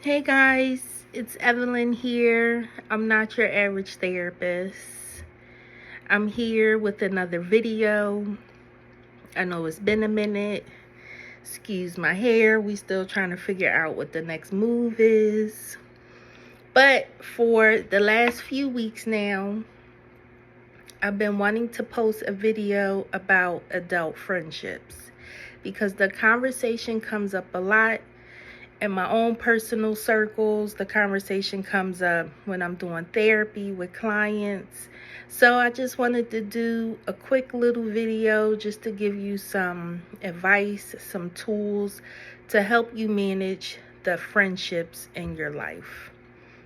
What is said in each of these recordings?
Hey guys, it's Evelyn here. I'm not your average therapist. I'm here with another video. I know it's been a minute. Excuse my hair. We still trying to figure out what the next move is. But for the last few weeks now, I've been wanting to post a video about adult friendships because the conversation comes up a lot in my own personal circles. The conversation comes up when I'm doing therapy with clients. So I just wanted to do a quick little video just to give you some advice, some tools to help you manage the friendships in your life.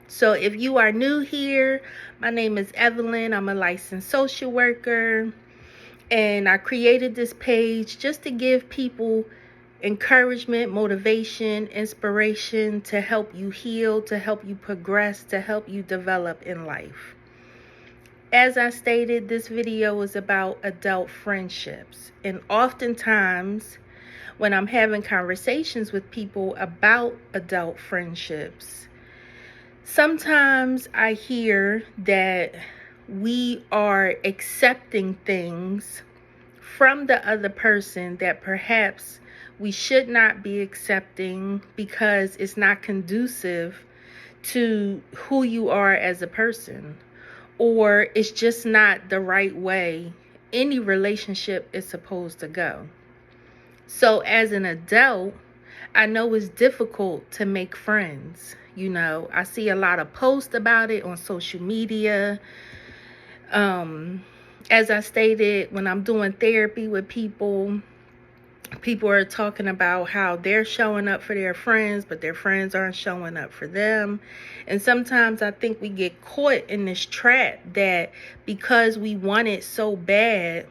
So if you are new here, my name is Evelyn. I'm a licensed social worker, and I created this page just to give people encouragement, motivation, inspiration to help you heal, to help you progress, to help you develop in life. As I stated, this video is about adult friendships. And oftentimes, when I'm having conversations with people about adult friendships, sometimes I hear that we are accepting things from the other person that perhaps we should not be accepting because it's not conducive to who you are as a person, or it's just not the right way any relationship is supposed to go. So as an adult, I know it's difficult to make friends. I see a lot of posts about it on social media. As I stated, when I'm doing therapy with people are talking about how they're showing up for their friends, but their friends aren't showing up for them. And sometimes I think we get caught in this trap that because we want it so bad,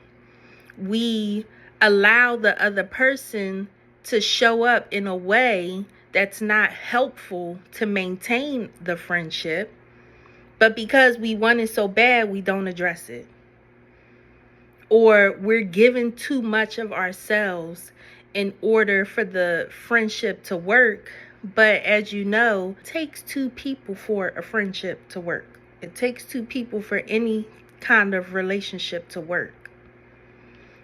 we allow the other person to show up in a way that's not helpful to maintain the friendship. But because we want it so bad, we don't address it. Or we're giving too much of ourselves in order for the friendship to work. But as you know, it takes two people for a friendship to work. It takes two people for any kind of relationship to work.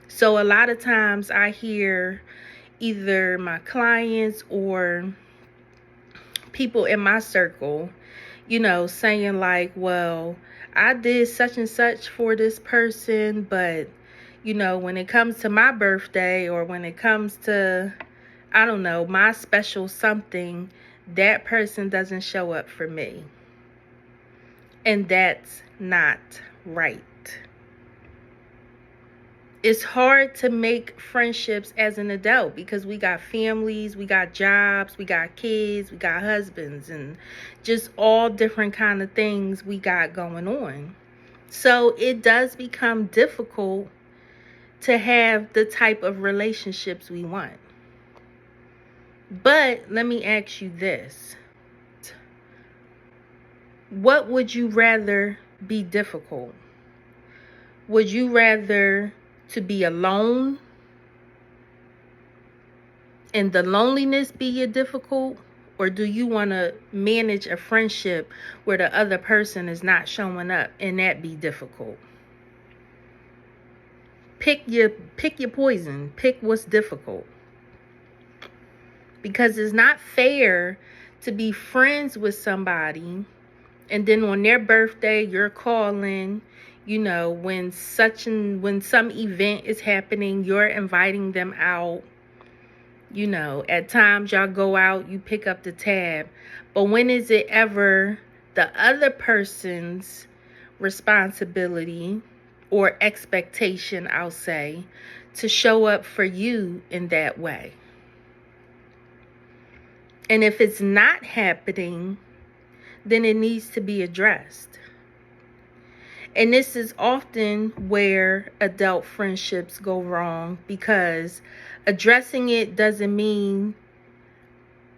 So a lot of times I hear either my clients or people in my circle, saying like, well, I did such and such for this person, but when it comes to my birthday, or when it comes to, I don't know, my special something, that person doesn't show up for me. And that's not right. It's hard to make friendships as an adult because we got families, we got jobs, we got kids, we got husbands, and just all different kind of things we got going on. So it does become difficult to have the type of relationships we want. But let me ask you this. What would you rather be difficult? Would you rather to be alone and the loneliness be your difficult? Or do you want to manage a friendship where the other person is not showing up and that be difficult? Pick your poison. Pick what's difficult. Because it's not fair to be friends with somebody and then on their birthday you're calling, when some event is happening, you're inviting them out. At times y'all go out, you pick up the tab. But when is it ever the other person's responsibility or expectation, I'll say, to show up for you in that way? And if it's not happening, then it needs to be addressed. And this is often where adult friendships go wrong, because addressing it doesn't mean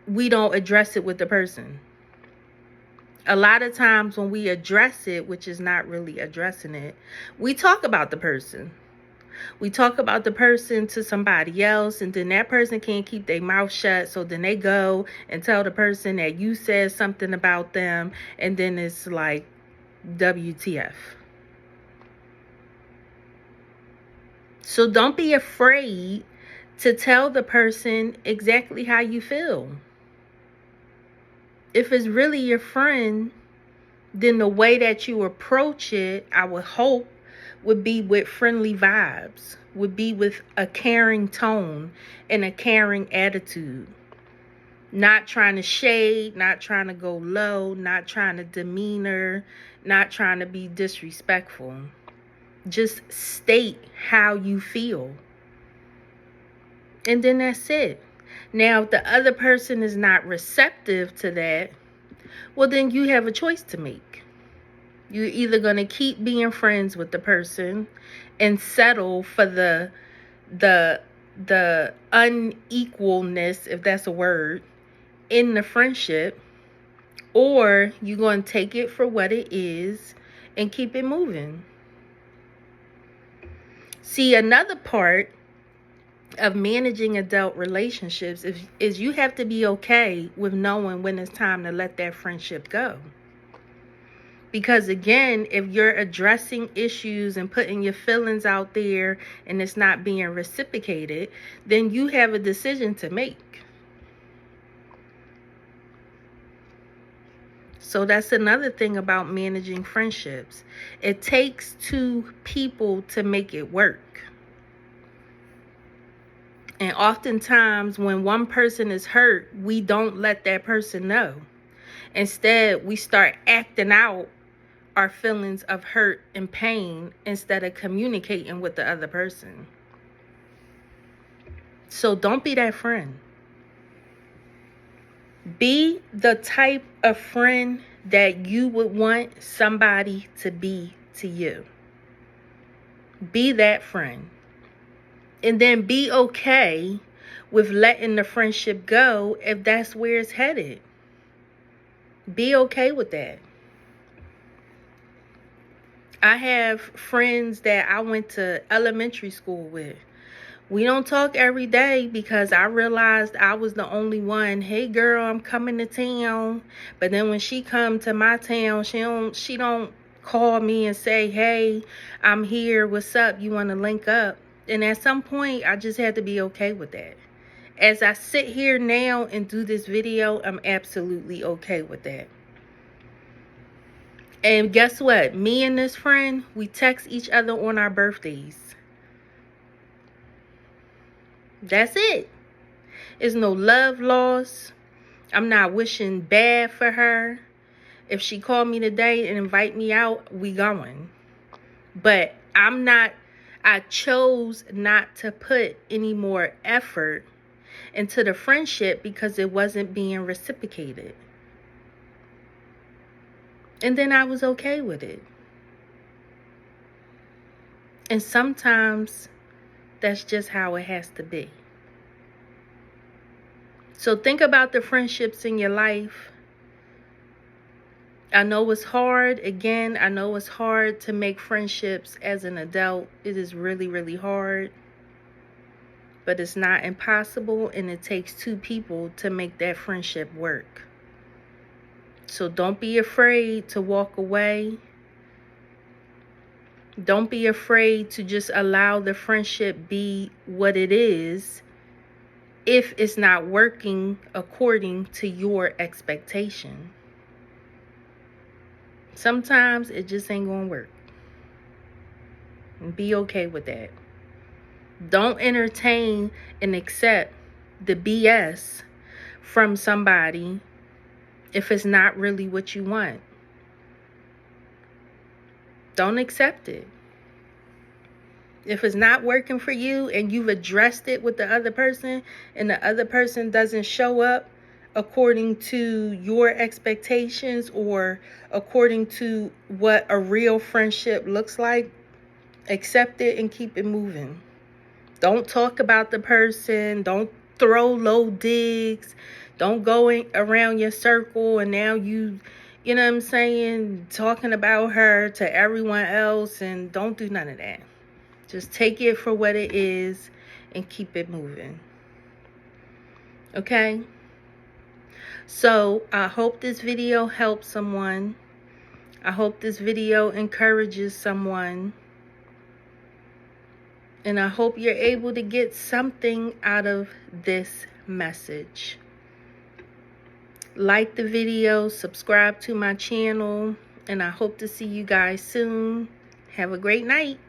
we don't address it with the person. A lot of times when we address it, which is not really addressing it, we talk about the person. We talk about the person to somebody else, and then that person can't keep their mouth shut, so then they go and tell the person that you said something about them, and then it's like, WTF. So don't be afraid to tell the person exactly how you feel. If it's really your friend, then the way that you approach it, I would hope, would be with friendly vibes, would be with a caring tone and a caring attitude. Not trying to shade, not trying to go low, not trying to demeanor, not trying to be disrespectful. Just state how you feel. And then that's it. Now, if the other person is not receptive to that, well, then you have a choice to make. You're either going to keep being friends with the person and settle for the unequalness, if that's a word, in the friendship, or you're going to take it for what it is and keep it moving. See, another part of managing adult relationships is you have to be okay with knowing when it's time to let that friendship go. Because again, if you're addressing issues and putting your feelings out there and it's not being reciprocated, then you have a decision to make. So that's another thing about managing friendships. It takes two people to make it work. And oftentimes when one person is hurt, we don't let that person know. Instead, we start acting out our feelings of hurt and pain instead of communicating with the other person. So don't be that friend. Be the type of friend that you would want somebody to be to you. Be that friend. And then be okay with letting the friendship go if that's where it's headed. Be okay with that. I have friends that I went to elementary school with. We don't talk every day because I realized I was the only one. Hey girl, I'm coming to town. But then when she come to my town, she don't call me and say, hey, I'm here. What's up? You want to link up? And at some point, I just had to be okay with that. As I sit here now and do this video, I'm absolutely okay with that. And guess what? Me and this friend, we text each other on our birthdays. That's it. There's no love lost. I'm not wishing bad for her. If she called me today and invite me out, we going. But I chose not to put any more effort into the friendship because it wasn't being reciprocated. And then I was okay with it. And sometimes that's just how it has to be. So think about the friendships in your life. I know it's hard. Again, I know it's hard to make friendships as an adult. It is really, really hard. But it's not impossible, and it takes two people to make that friendship work. So don't be afraid to walk away. Don't be afraid to just allow the friendship be what it is if it's not working according to your expectation. Sometimes it just ain't gonna work. And be okay with that. Don't entertain and accept the BS from somebody if it's not really what you want. Don't accept it. If it's not working for you and you've addressed it with the other person and the other person doesn't show up according to your expectations or according to what a real friendship looks like, accept it and keep it moving. Don't talk about the person. Don't throw low digs. Don't go around your circle and now you know what I'm saying, talking about her to everyone else, and don't do none of that. Just take it for what it is and keep it moving. Okay? So I hope this video helps someone. I hope this video encourages someone. And I hope you're able to get something out of this message. Like the video, subscribe to my channel, and I hope to see you guys soon. Have a great night.